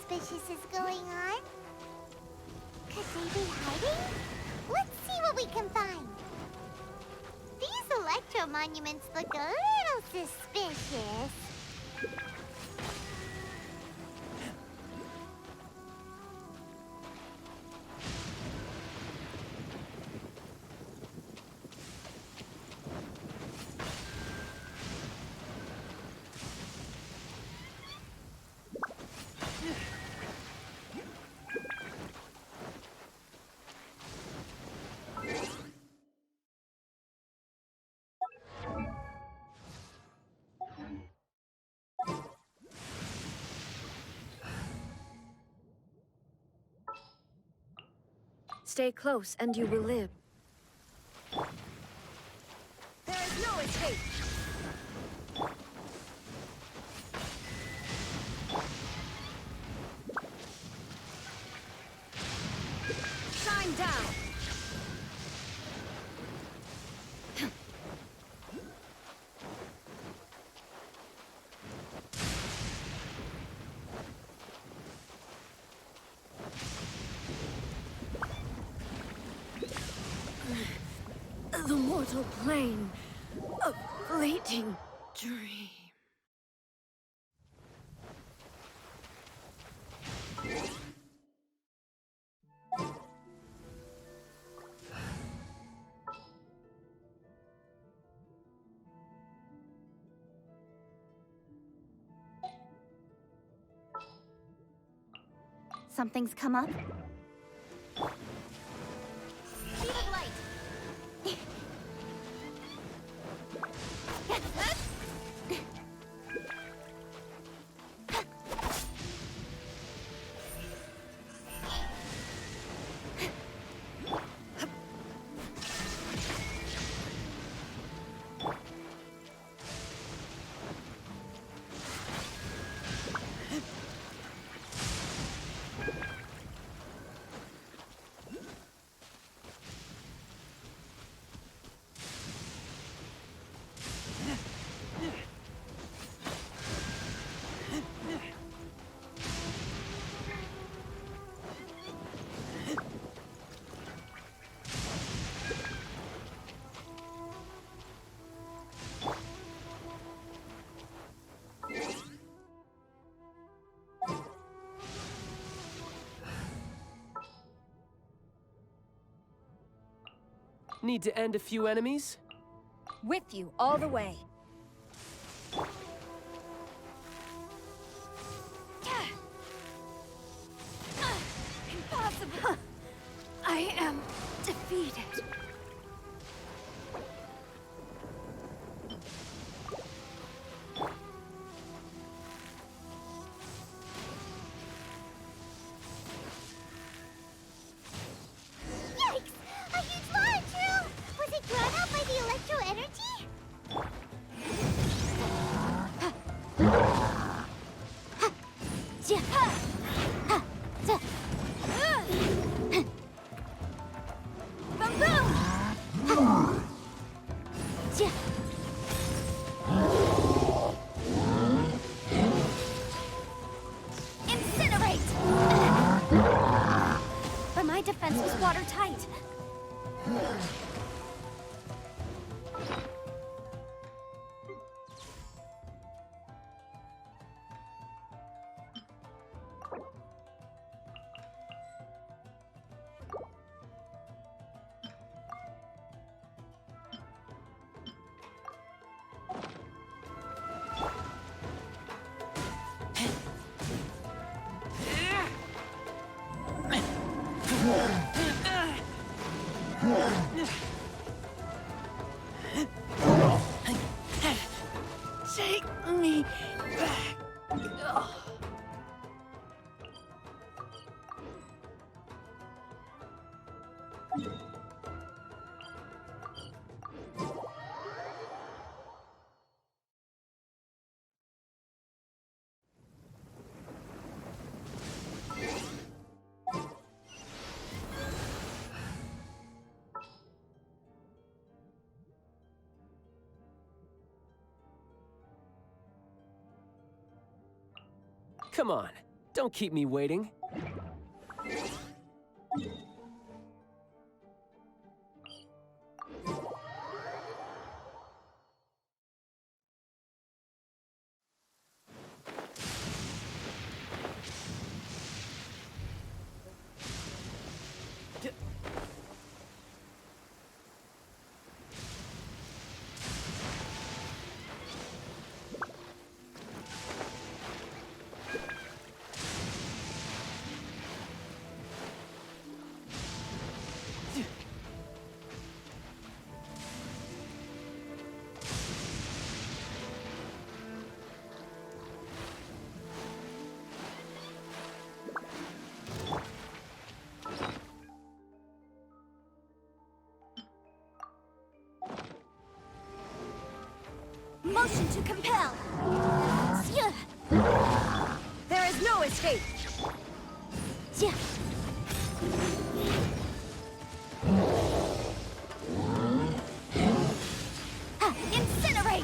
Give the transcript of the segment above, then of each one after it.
suspicious is going on? Could they be hiding? Let's see what we can find. These electro monuments look a little suspicious. Stay close and you will live. There is no escape! Shine down! The mortal plane, a fleeting dream. Something's come up? Speed of light! Need to end a few enemies? With you all the way. Impossible! I am defeated. My defense was watertight. Take me back. Come on, Don't keep me waiting. Motion to compel. There is no escape. Incinerate.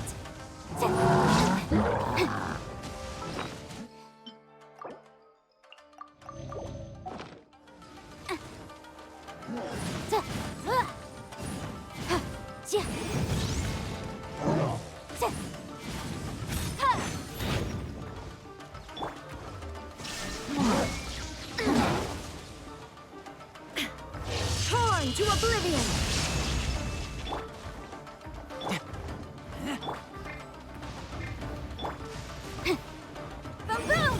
Torn to oblivion. Boom boom.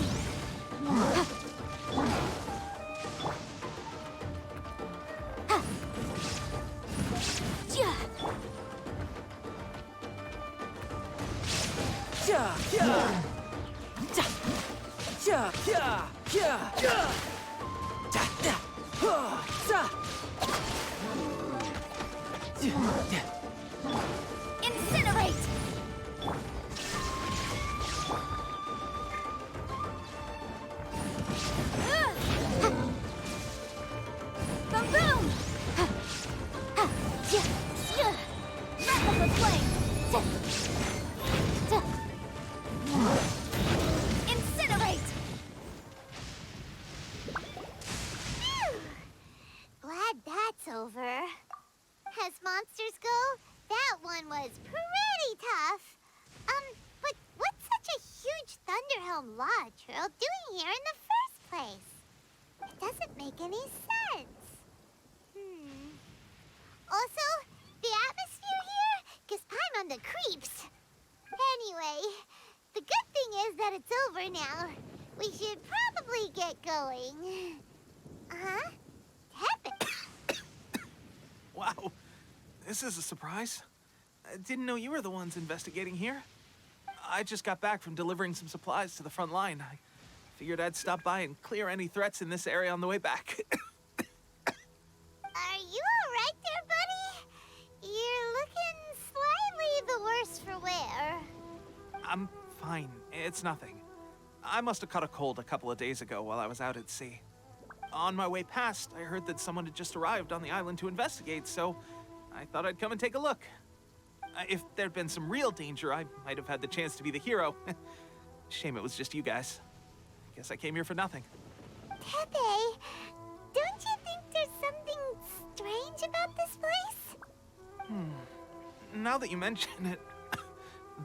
Yeah, yeah. Yeah, yeah, yeah, yeah. Da, da. Za. Incinerate. Boom boom. Wrap up the flame. Incinerate. Phew. Glad that's over. As monsters go, that one was pretty tough. But what's such a huge Thunderhelm Lodge Earl doing here in the first place? It doesn't make any sense. Also, the atmosphere here gives Paimon on the creeps. Anyway, the good thing is that it's over now. We should probably get going. Huh? Happened? Wow, this is a surprise. I didn't know you were the ones investigating here. I just got back from delivering some supplies to the front line. I figured I'd stop by and clear any threats in this area on the way back. Are you alright there, buddy? You're looking slightly the worse for wear. I'm fine. It's nothing. I must have caught a cold a couple of days ago while I was out at sea. On my way past, I heard that someone had just arrived on the island to investigate, so I thought I'd come and take a look. If there'd been some real danger, I might have had the chance to be the hero. Shame it was just you guys. Guess I came here for nothing. Pepe, don't you think there's something strange about this place? Now that you mention it,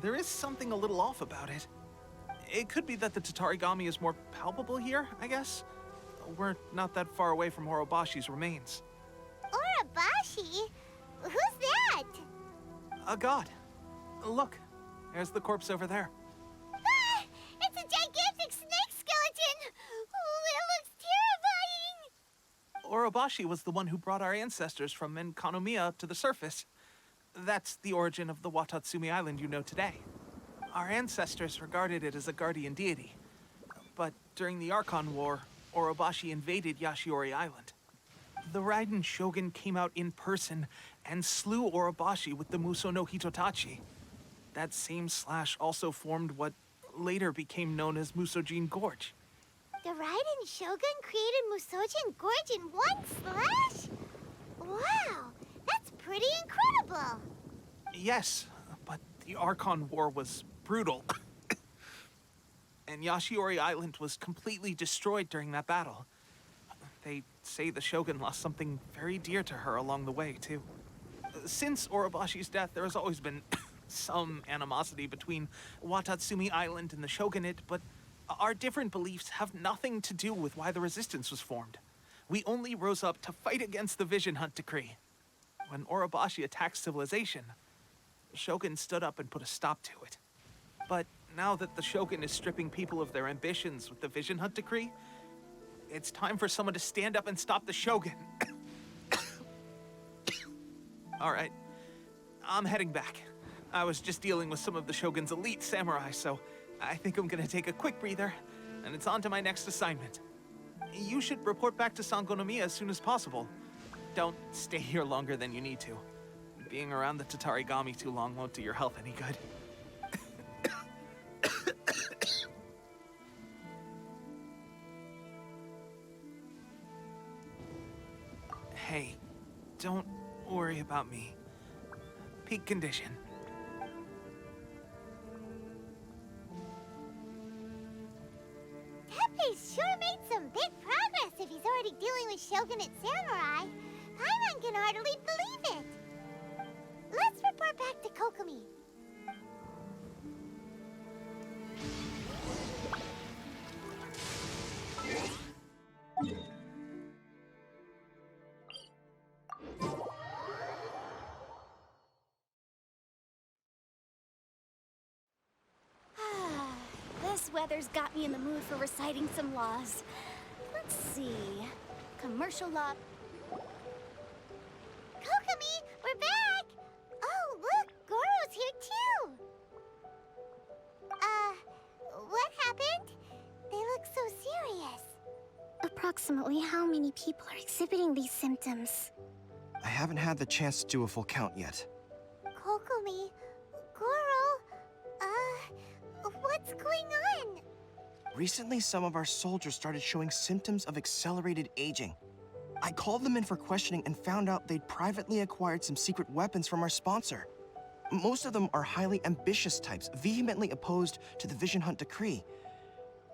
there is something a little off about it. It could be that the Tatarigami is more palpable here, I guess. We're not that far away from Orobashi's remains. Orobashi? Who's that? A god. Look, there's the corpse over there. Ah! It's a gigantic snake skeleton! Oh, it looks terrifying! Orobashi was the one who brought our ancestors from Enkanomiya to the surface. That's the origin of the Watatsumi Island you know today. Our ancestors regarded it as a guardian deity. But during the Archon War, Orobashi invaded Yashiori Island. The Raiden Shogun came out in person and slew Orobashi with the Muso no Hitotachi. That same slash also formed what later became known as Musojin Gorge. The Raiden Shogun created Musojin Gorge in one slash? Wow, that's pretty incredible! Yes, but the Archon War was brutal. and Yashiori Island was completely destroyed during that battle. They say the Shogun lost something very dear to her along the way, too. Since Orobashi's death, there has always been some animosity between Watatsumi Island and the Shogunate, but our different beliefs have nothing to do with why the resistance was formed. We only rose up to fight against the Vision Hunt Decree. When Orobashi attacked civilization, the Shogun stood up and put a stop to it. But now that the Shogun is stripping people of their ambitions with the Vision Hunt Decree, it's time for someone to stand up and stop the Shogun. All right, I'm heading back. I was just dealing with some of the Shogun's elite samurai, so I think I'm gonna take a quick breather, and it's on to my next assignment. You should report back to Sangonomiya as soon as possible. Don't stay here longer than you need to. Being around the Tatarigami too long won't do your health any good. Hey, don't worry about me. Peak condition. Pepe's sure made some big progress if he's already dealing with Shogunate samurai. Paimon can hardly believe it. Let's report back to Kokomi. This weather's got me in the mood for reciting some laws. Let's see. Commercial law. Kokomi, we're back! Oh, look, Goro's here too! What happened? They look so serious. Approximately how many people are exhibiting these symptoms? I haven't had the chance to do a full count yet. Kokomi, Goro, what's going on? Recently, some of our soldiers started showing symptoms of accelerated aging. I called them in for questioning and found out they'd privately acquired some secret weapons from our sponsor. Most of them are highly ambitious types, vehemently opposed to the Vision Hunt Decree.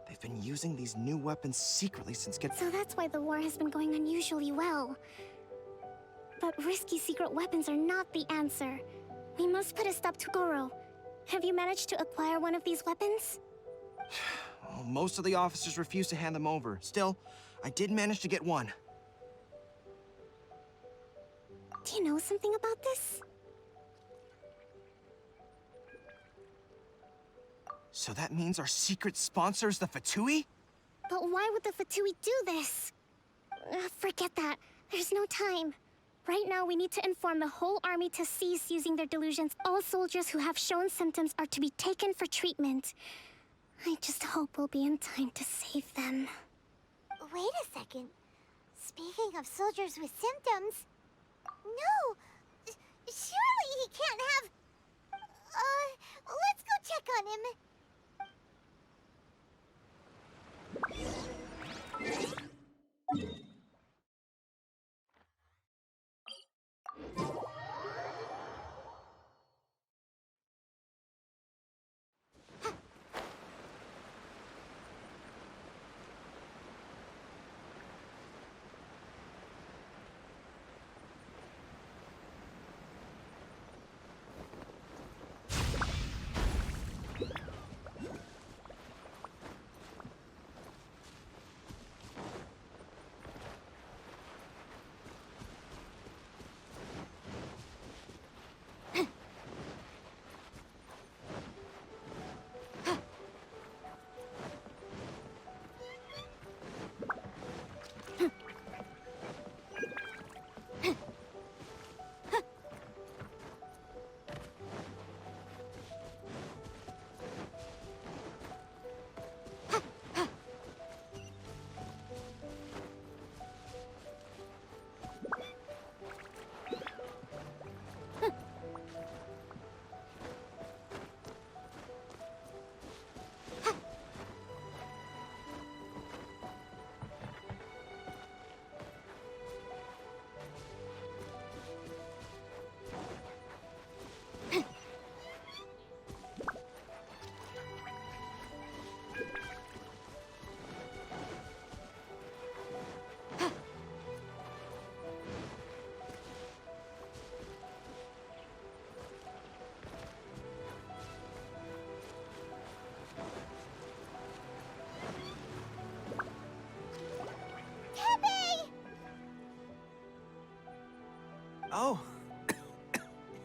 They've been using these new weapons secretly since So that's why the war has been going unusually well. But risky secret weapons are not the answer. We must put a stop to Goro. Have you managed to acquire one of these weapons? Well, most of the officers refuse to hand them over. Still, I did manage to get one. Do you know something about this? So that means our secret sponsor is the Fatui? But why would the Fatui do this? Forget that. There's no time. Right now, we need to inform the whole army to cease using their delusions. All soldiers who have shown symptoms are to be taken for treatment. I just hope we'll be in time to save them. Wait a second. Speaking of soldiers with symptoms... No! Surely he can't have... let's go check on him. Oh.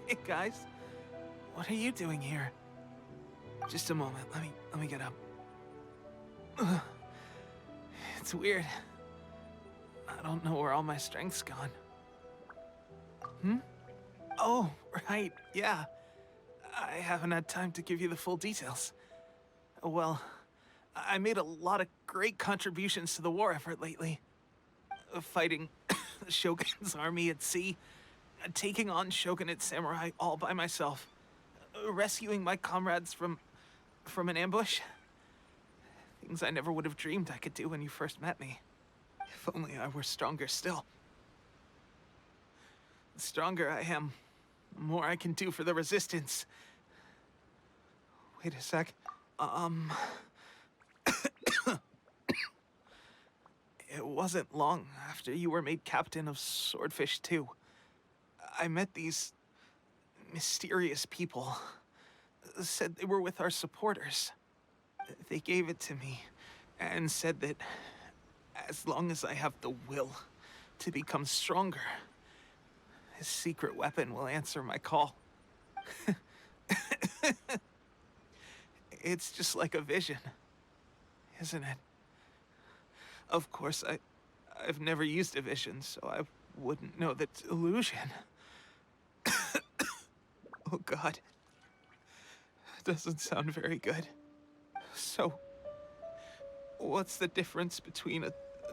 Hey, guys. What are you doing here? Just a moment. Let me get up. Ugh. It's weird. I don't know where all my strength's gone. Oh, right. Yeah. I haven't had time to give you the full details. Well, I made a lot of great contributions to the war effort lately. Fighting the Shogun's army at sea, taking on Shogunate samurai all by myself, rescuing my comrades from an ambush. Things I never would have dreamed I could do when you first met me. If only I were stronger still. The stronger I am, the more I can do for the Resistance. Wait a sec. It wasn't long after you were made captain of Swordfish 2. I met these mysterious people. Said they were with our supporters. They gave it to me and said that as long as I have the will to become stronger, his secret weapon will answer my call. It's just like a vision, isn't it? Of course, I've never used a vision, so I wouldn't know the illusion. Oh God. Doesn't sound very good. So, what's the difference between a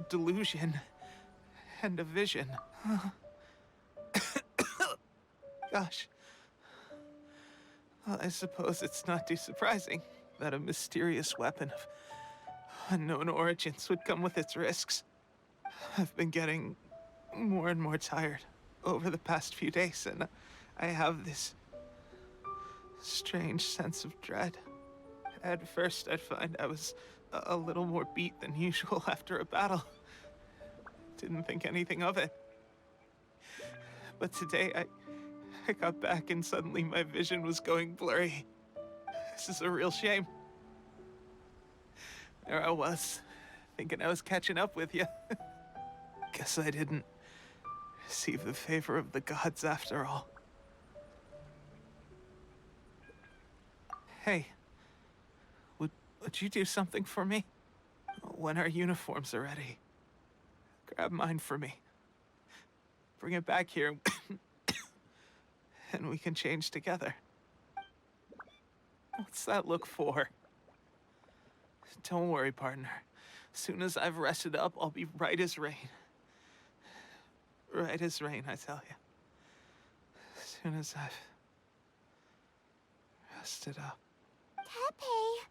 delusion and a vision? Gosh. Well, I suppose it's not too surprising that a mysterious weapon of unknown origins would come with its risks. I've been getting more and more tired over the past few days, and I have this strange sense of dread. At first, I'd find I was a little more beat than usual after a battle. Didn't think anything of it. But today, I got back and suddenly my vision was going blurry. This is a real shame. There I was, thinking I was catching up with you. Guess I didn't receive the favor of the gods after all. Hey, would you do something for me? When our uniforms are ready, grab mine for me. Bring it back here, and we can change together. What's that look for? Don't worry, partner. As soon as I've rested up, I'll be right as rain. Right as rain, I tell you. As soon as I've rested up. Tepe!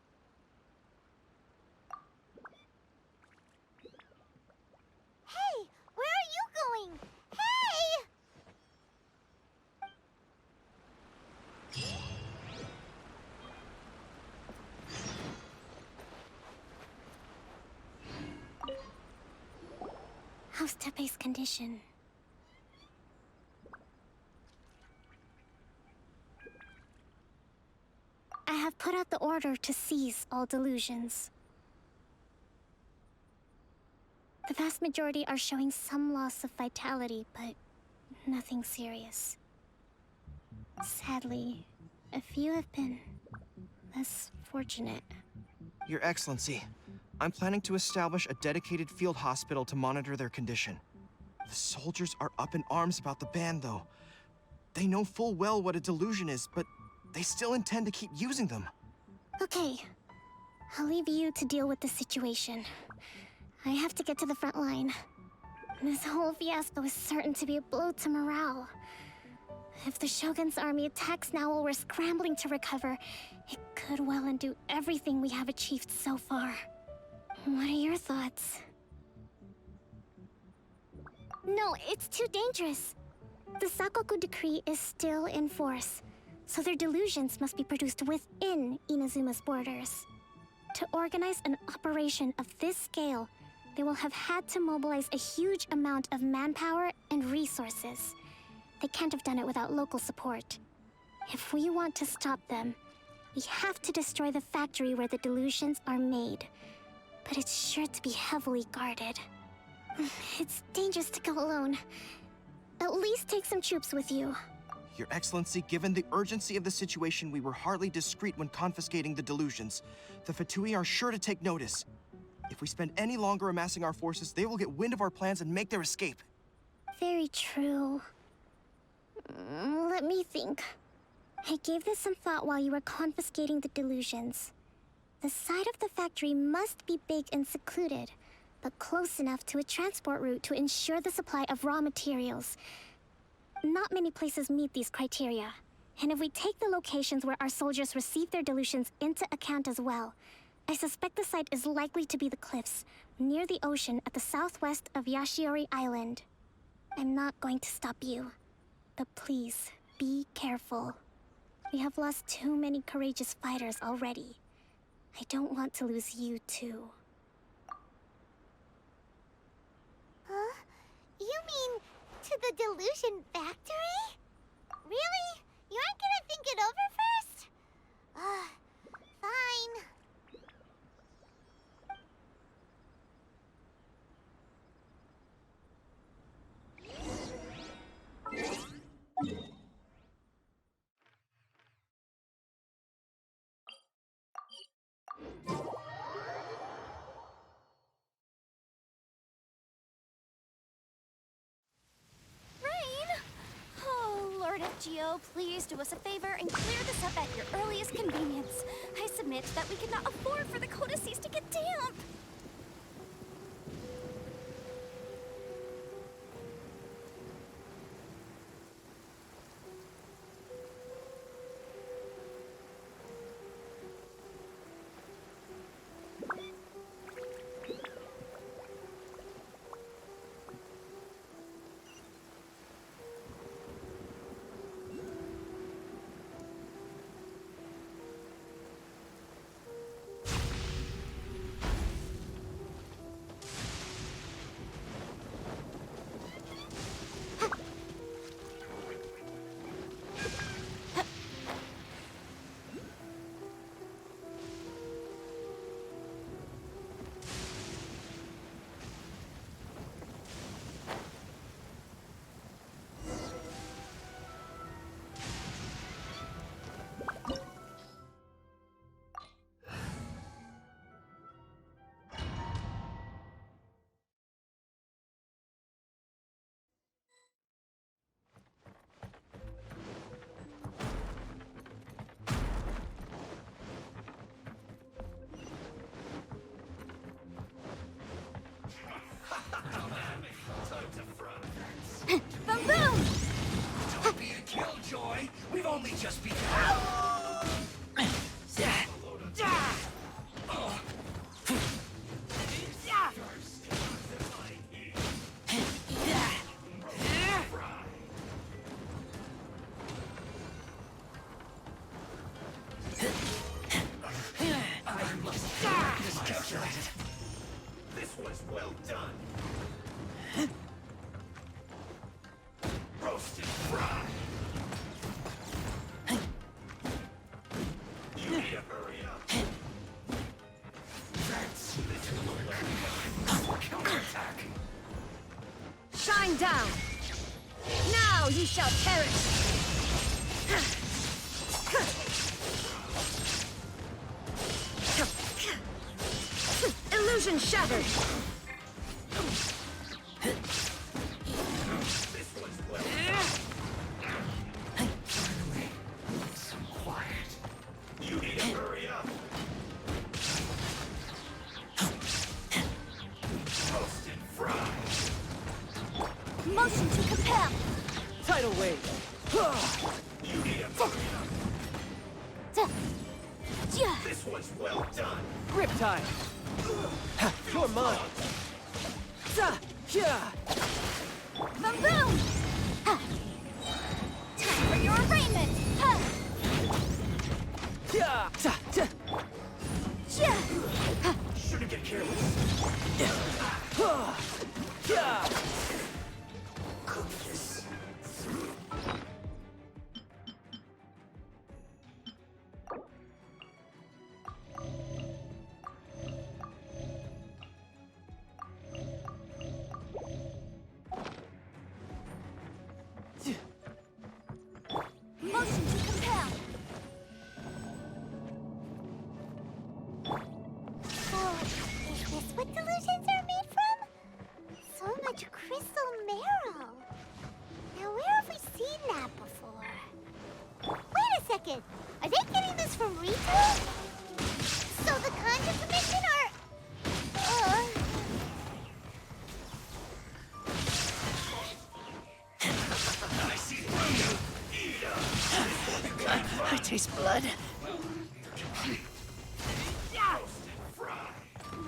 Hey! Where are you going? Hey! How's Tepe's condition? I have put out the order to cease all delusions. The vast majority are showing some loss of vitality, but nothing serious. Sadly, a few have been less fortunate. Your Excellency, I'm planning to establish a dedicated field hospital to monitor their condition. The soldiers are up in arms about the ban, though. They know full well what a delusion is, but they still intend to keep using them. Okay, I'll leave you to deal with the situation. I have to get to the front line. This whole fiasco is certain to be a blow to morale. If the Shogun's army attacks now while we're scrambling to recover, it could well undo everything we have achieved so far. What are your thoughts? No, it's too dangerous. The Sakoku decree is still in force, so their delusions must be produced within Inazuma's borders. To organize an operation of this scale, they will have had to mobilize a huge amount of manpower and resources. They can't have done it without local support. If we want to stop them, we have to destroy the factory where the delusions are made. But it's sure to be heavily guarded. It's dangerous to go alone. At least take some troops with you. Your Excellency, given the urgency of the situation, we were hardly discreet when confiscating the delusions. The Fatui are sure to take notice. If we spend any longer amassing our forces, they will get wind of our plans and make their escape. Very true. Let me think. I gave this some thought while you were confiscating the delusions. The side of the factory must be big and secluded, but close enough to a transport route to ensure the supply of raw materials. Not many places meet these criteria. And if we take the locations where our soldiers receive their delusions into account as well, I suspect the site is likely to be the cliffs, near the ocean at the southwest of Yashiori Island. I'm not going to stop you, but please, be careful. We have lost too many courageous fighters already. I don't want to lose you too. Huh? You mean to the delusion factory? Really? You aren't gonna think it over first? Fine. Lord FGO, please do us a favor and clear this up at your earliest convenience. I submit that we cannot afford for the codices to get damp. Boom boom! Don't be a killjoy. We've only just begun. This was well done. Roasted fry. You need to hurry up. That's little alert. Counterattack. Shine down! Now you shall perish! Illusion shattered! This was well done. Finally, some quiet. You need to hurry up. Roasted fry. Motion to compel! Tidal wave. You need to hurry up. This was well done. Riptide. You're mine. Boom boom! Ha. Time for your arraignment! Ha. Yeah. Ja. Shouldn't get careless. Yeah. Cook this through. taste blood.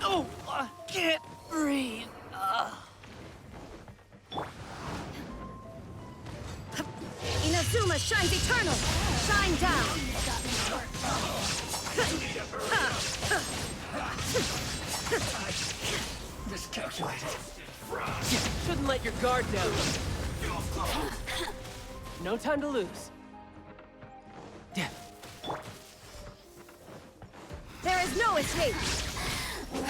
Oh, I can't breathe. Inazuma shines eternal! Shine down! Miscalculated. Shouldn't let your guard down. No time to lose. There is no escape! Boom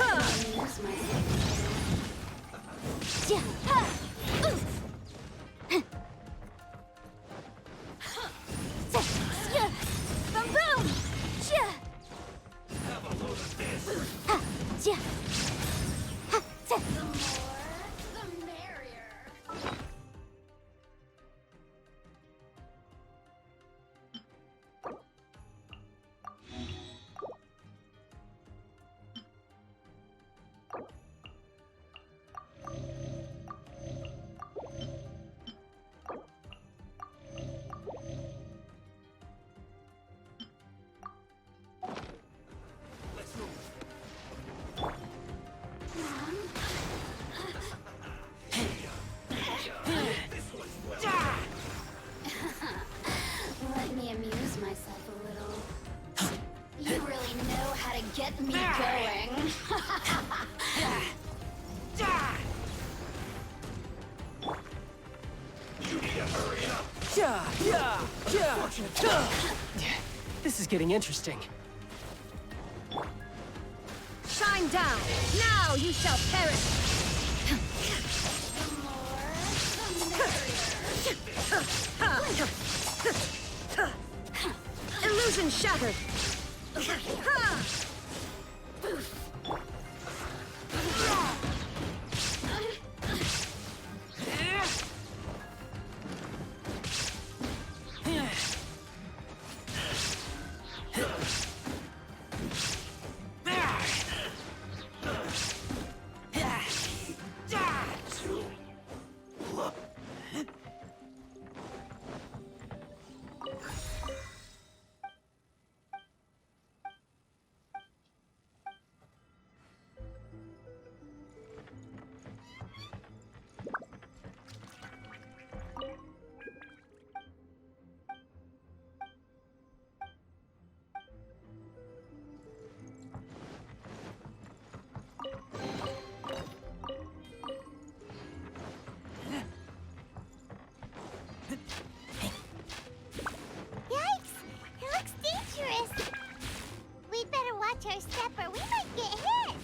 boom! Have a load of this. The more, the merrier. Let me amuse myself a little. You really know how to get me going. You need to hurry up. This is getting interesting. Shine down! Now you shall perish! The more, the merrier. Illusion shattered! Yikes! It looks dangerous. We'd better watch our step or we might get hit.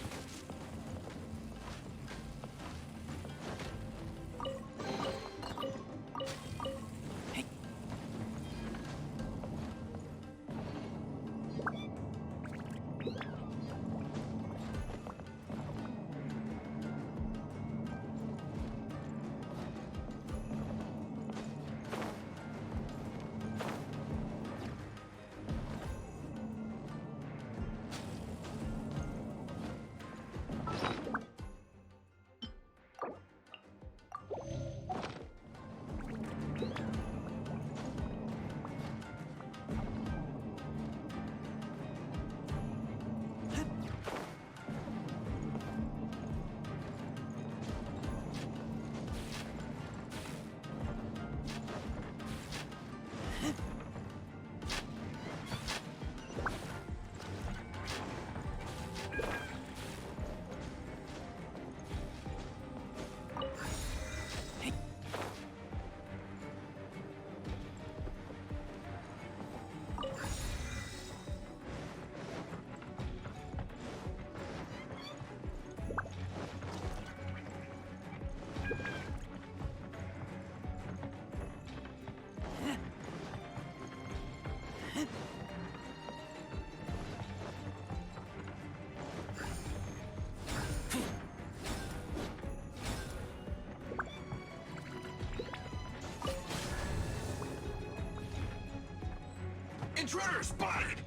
Intruder spotted!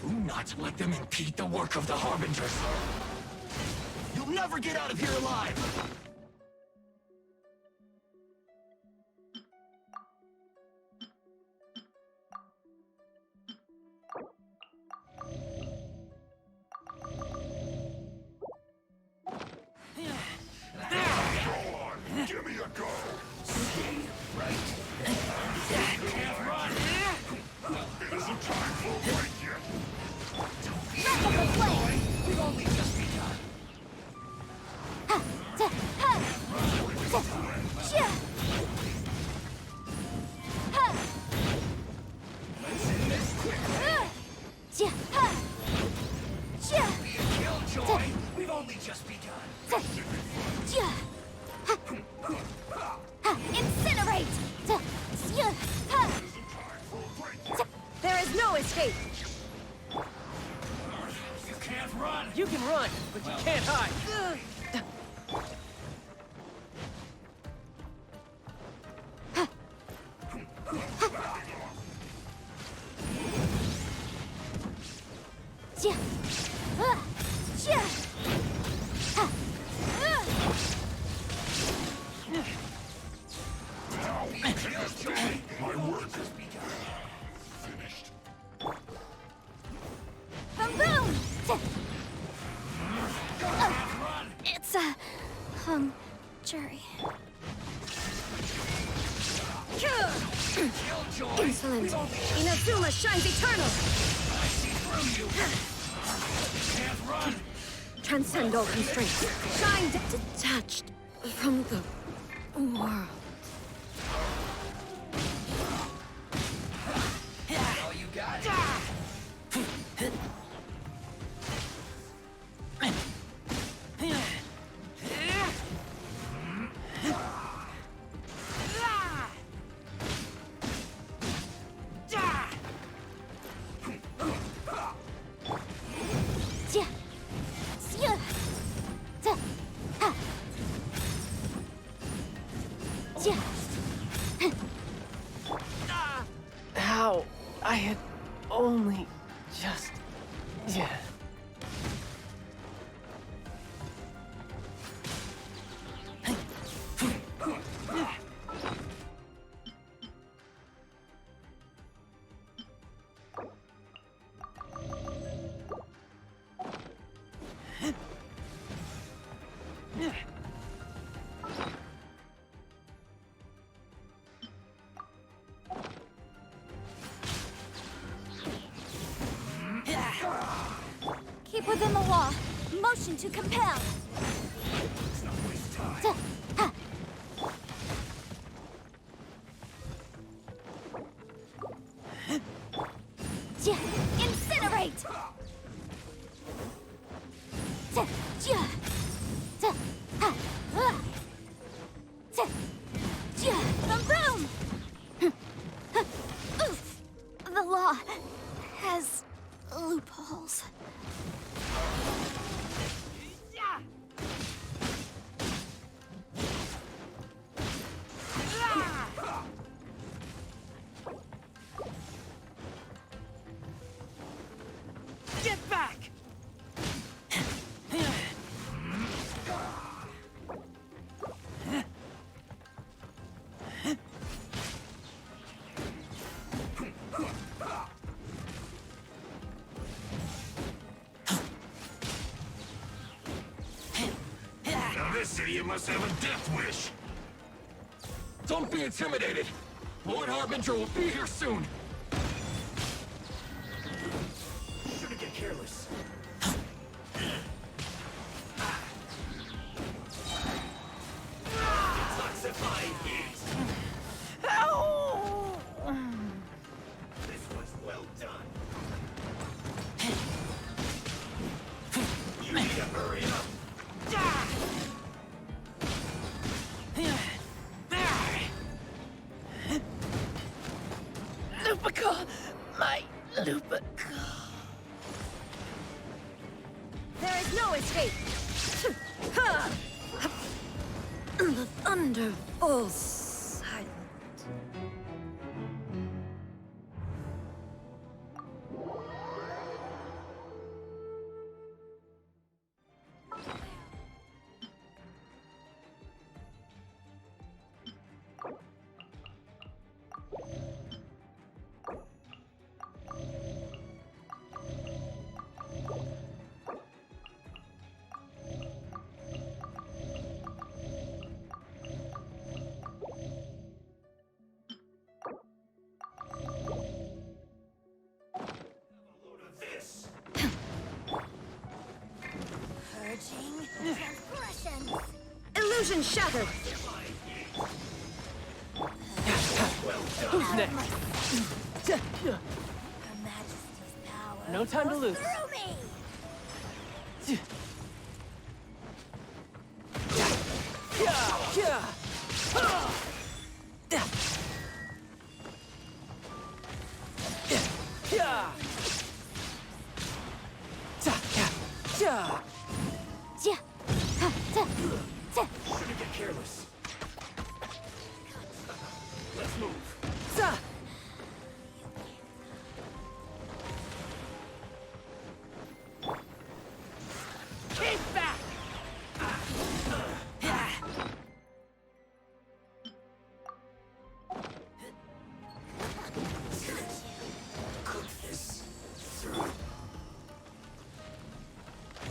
Do not let them impede the work of the Harbingers. You'll never get out of here alive! Give me a go! Stay right there. You can't run! Isn't time for a break yet! We've only just begun. Let's end this quickly. Be a killjoy. We've only just begun. Incinerate! There is no escape. You can't run! You can run, but you can't hide. My work has begun. Finished. Boom, boom! It's a jury. Killjoy! Insolent. Inazuma shines eternal. I see through you! Can't run! Transcend all constraints. Shine detached from the world. All you got? How? I had only just... Yeah. Keep within the law. Motion to compel. Let's not waste time. Incinerate! Boom, boom! Oof. The law has loopholes. Get back! Now this idiot must have a death wish. Don't be intimidated. Lord Harbinger will be here soon. Shouldn't get careless. Detoxifying heat. This was well done. You need to hurry up. Lupica! My Lupica. There is no escape. The thunder falls silent. Illusion shattered! Who's next? Her Majesty's power No time to flows lose. through me! Ja, ha, ta, ta. Shouldn't get careless. Let's move. Keep back!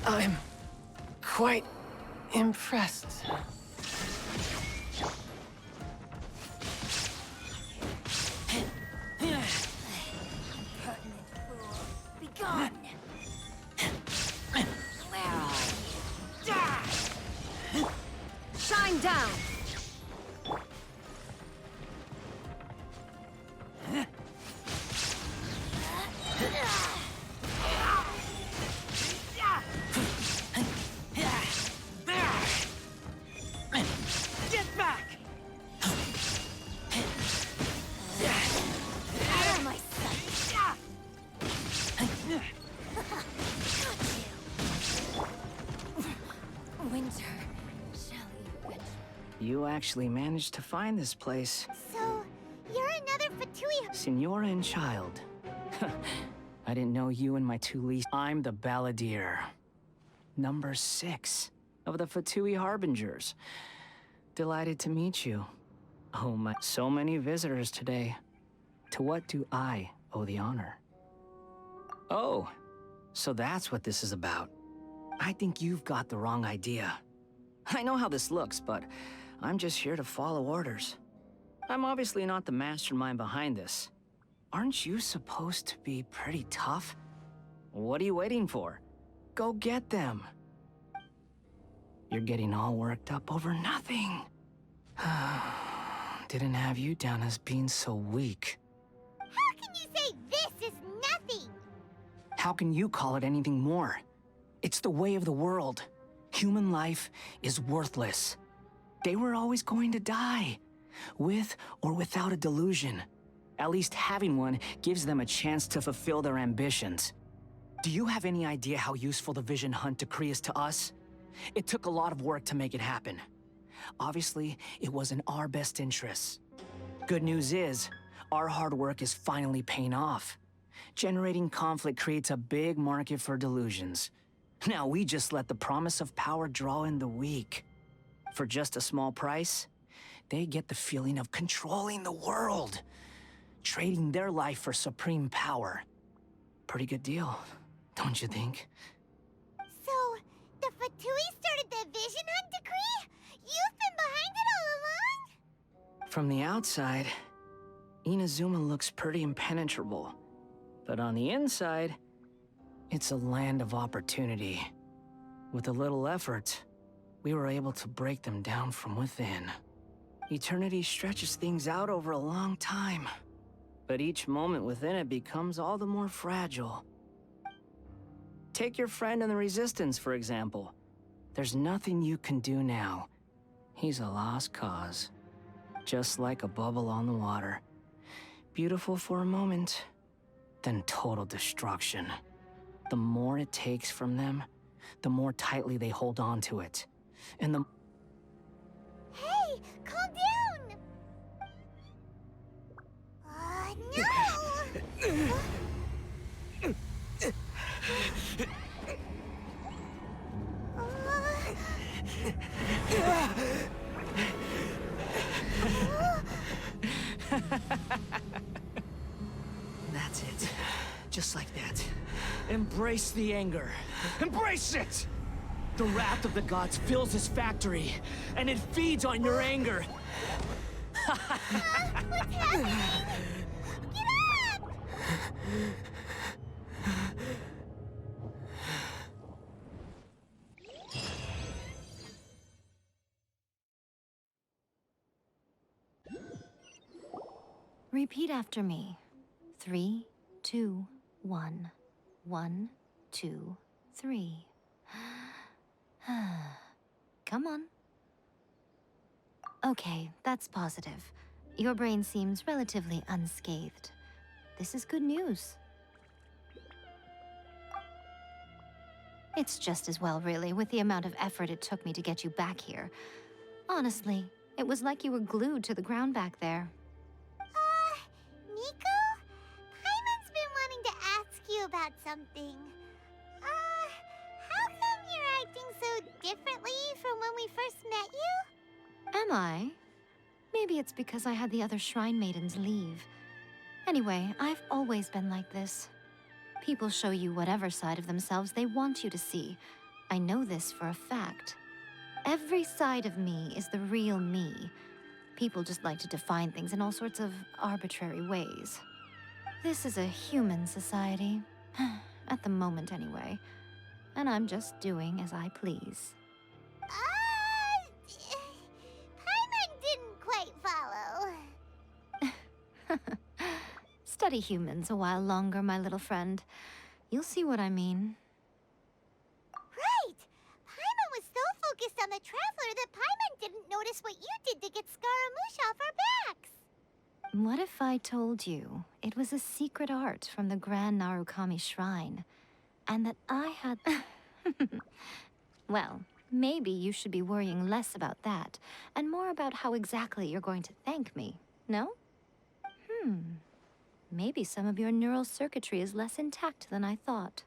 I'm quite impressed. Impertinent fool. Be gone! Where are you? Shine down! Get back! Out of my sight! Winter shall eventually. You actually managed to find this place, So, you're another Fatui. Senora and Child. I didn't know you and my two least. I'm the Balladeer. Number 6 of the Fatui Harbingers. Delighted to meet you. Oh my, so many visitors today. To what do I owe the honor? Oh, so that's what this is about. I think you've got the wrong idea. I know how this looks, but I'm just here to follow orders. I'm obviously not the mastermind behind this. Aren't you supposed to be pretty tough? What are you waiting for? Go get them. You're getting all worked up over nothing. Didn't have you down as being so weak. How can you say this is nothing? How can you call it anything more? It's the way of the world. Human life is worthless. They were always going to die, with or without a delusion. At least having one gives them a chance to fulfill their ambitions. Do you have any idea how useful the Vision Hunt decree is to us? It took a lot of work to make it happen. Obviously, it was in our best interests. Good news is, our hard work is finally paying off. Generating conflict creates a big market for delusions. Now we just let the promise of power draw in the weak. For just a small price, they get the feeling of controlling the world, trading their life for supreme power. Pretty good deal, don't you think? So, the Fatui started the Vision Hunt decree? You've been behind it all along? From the outside, Inazuma looks pretty impenetrable. But on the inside, it's a land of opportunity. With a little effort, we were able to break them down from within. Eternity stretches things out over a long time, but each moment within it becomes all the more fragile. Take your friend in the Resistance, for example. There's nothing you can do now. He's a lost cause. Just like a bubble on the water. Beautiful for a moment, then total destruction. The more it takes from them, the more tightly they hold on to it. And the... Hey, calm down! No! That's it. Just like that. Embrace the anger. Embrace it! The wrath of the gods fills this factory, and it feeds on your anger. What's happening? Get up! Repeat after me. 3, 2, 1. 1, 2, 3. Come on. Okay, that's positive. Your brain seems relatively unscathed. This is good news. It's just as well, really, with the amount of effort it took me to get you back here. Honestly, it was like you were glued to the ground back there. Nico? Paimon's been wanting to ask you about something. How come you're acting so differently from when we first met you? Am I? Maybe it's because I had the other Shrine Maidens leave. Anyway, I've always been like this. People show you whatever side of themselves they want you to see. I know this for a fact. Every side of me is the real me. People just like to define things in all sorts of arbitrary ways. This is a human society. At the moment, anyway. And I'm just doing as I please. Paimon didn't quite follow. Study humans a while longer, my little friend. You'll see what I mean. Right! Paimon was so focused on the Traveler that Paimon didn't notice what you did to get Scaramouche off our backs. What if I told you it was a secret art from the Grand Narukami Shrine, and that I had... Well, maybe you should be worrying less about that, and more about how exactly you're going to thank me, no? Maybe some of your neural circuitry is less intact than I thought.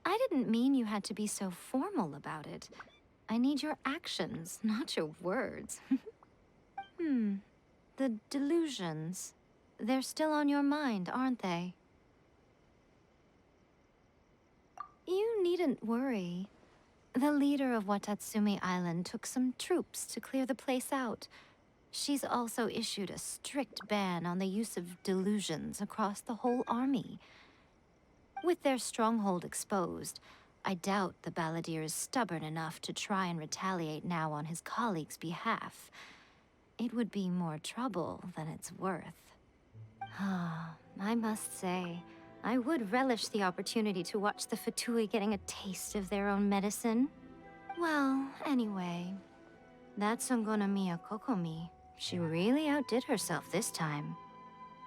I didn't mean you had to be so formal about it. I need your actions, not your words. The delusions. They're still on your mind, aren't they? You needn't worry. The leader of Watatsumi Island took some troops to clear the place out. She's also issued a strict ban on the use of delusions across the whole army. With their stronghold exposed, I doubt the Balladeer is stubborn enough to try and retaliate now on his colleagues' behalf. It would be more trouble than it's worth. I must say, I would relish the opportunity to watch the Fatui getting a taste of their own medicine. Well, anyway, that's Songonamiya Kokomi. She really outdid herself this time.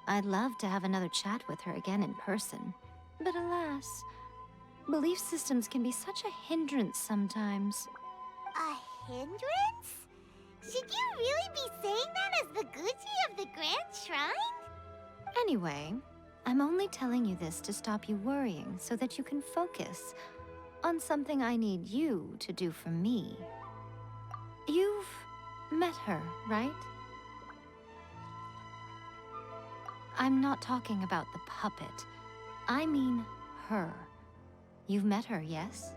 I'd love to have another chat with her again in person. But alas, belief systems can be such a hindrance sometimes. A hindrance? Should you really be saying that as the Gucci of the Grand Shrine? Anyway, I'm only telling you this to stop you worrying so that you can focus on something I need you to do for me. You've met her, right? I'm not talking about the puppet. I mean her. You've met her, yes?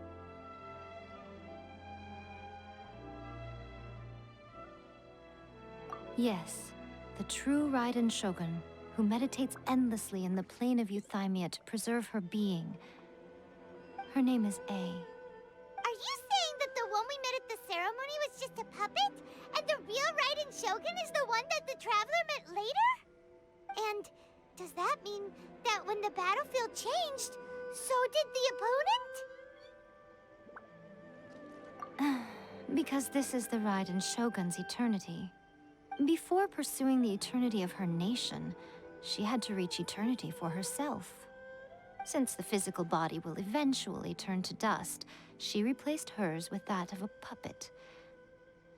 Yes, the true Raiden Shogun, who meditates endlessly in the plane of Euthymia to preserve her being. Her name is A. Are you saying that the one we met at the ceremony was just a puppet? And the real Raiden Shogun is the one that the Traveler met later? And does that mean that when the battlefield changed, so did the opponent? Because this is the Raiden Shogun's eternity. Before pursuing the eternity of her nation, she had to reach eternity for herself. Since the physical body will eventually turn to dust, she replaced hers with that of a puppet.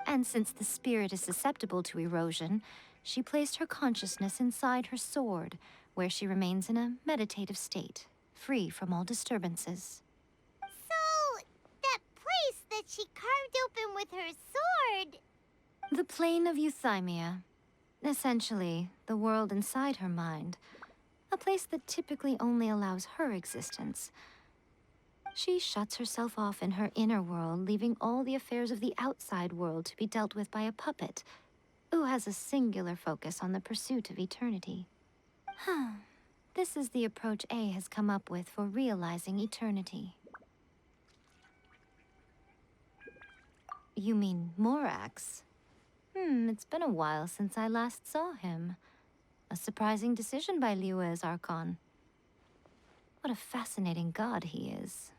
And since the spirit is susceptible to erosion, she placed her consciousness inside her sword, where she remains in a meditative state, free from all disturbances. So, that place that she carved open with her sword... The plane of Euthymia. Essentially, the world inside her mind. A place that typically only allows her existence. She shuts herself off in her inner world, leaving all the affairs of the outside world to be dealt with by a puppet, who has a singular focus on the pursuit of eternity. This is the approach A has come up with for realizing eternity. You mean Morax? It's been a while since I last saw him. A surprising decision by Liyue's Archon. What a fascinating god he is.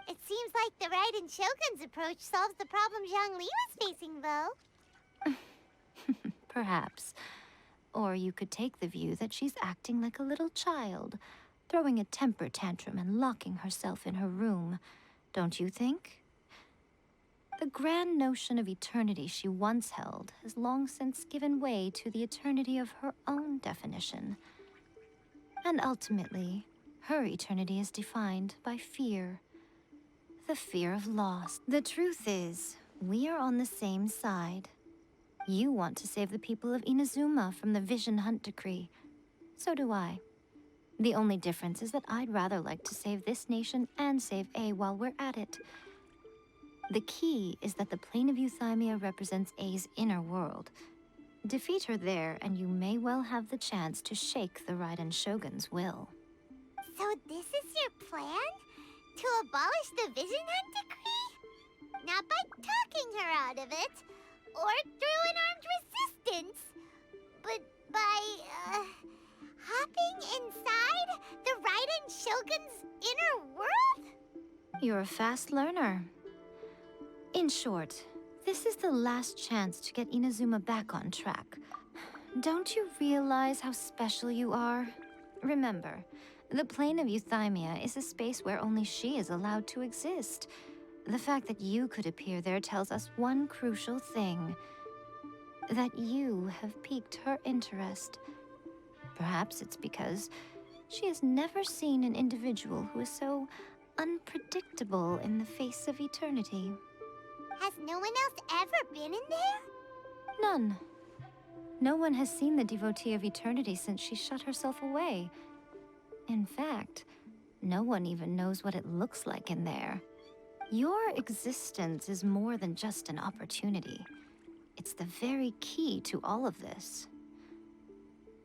It seems like the Raiden Shogun's approach solves the problem Zhang Li was facing, though. Perhaps. Or you could take the view that she's acting like a little child, throwing a temper tantrum and locking herself in her room. Don't you think? The grand notion of eternity she once held has long since given way to the eternity of her own definition. And ultimately, her eternity is defined by fear. The fear of loss. The truth is, we are on the same side. You want to save the people of Inazuma from the Vision Hunt decree. So do I. The only difference is that I'd rather like to save this nation and save A while we're at it. The key is that the plane of Euthymia represents A's inner world. Defeat her there, and you may well have the chance to shake the Raiden Shogun's will. So this is your plan? To abolish the Vision Hunt decree? Not by talking her out of it, or through an armed resistance, but by, hopping inside the Raiden Shogun's inner world? You're a fast learner. In short, this is the last chance to get Inazuma back on track. Don't you realize how special you are? Remember, the plane of Euthymia is a space where only she is allowed to exist. The fact that you could appear there tells us one crucial thing. That you have piqued her interest. Perhaps it's because she has never seen an individual who is so unpredictable in the face of eternity. Has no one else ever been in there? None. No one has seen the devotee of eternity since she shut herself away. In fact, no one even knows what it looks like in there. Your existence is more than just an opportunity. It's the very key to all of this.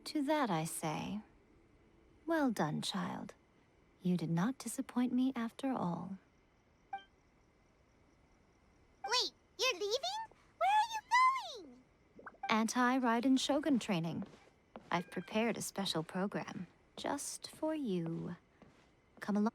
To that I say, well done, child. You did not disappoint me after all. Wait, you're leaving? Where are you going? Anti-Raiden Shogun training. I've prepared a special program just for you. Come along.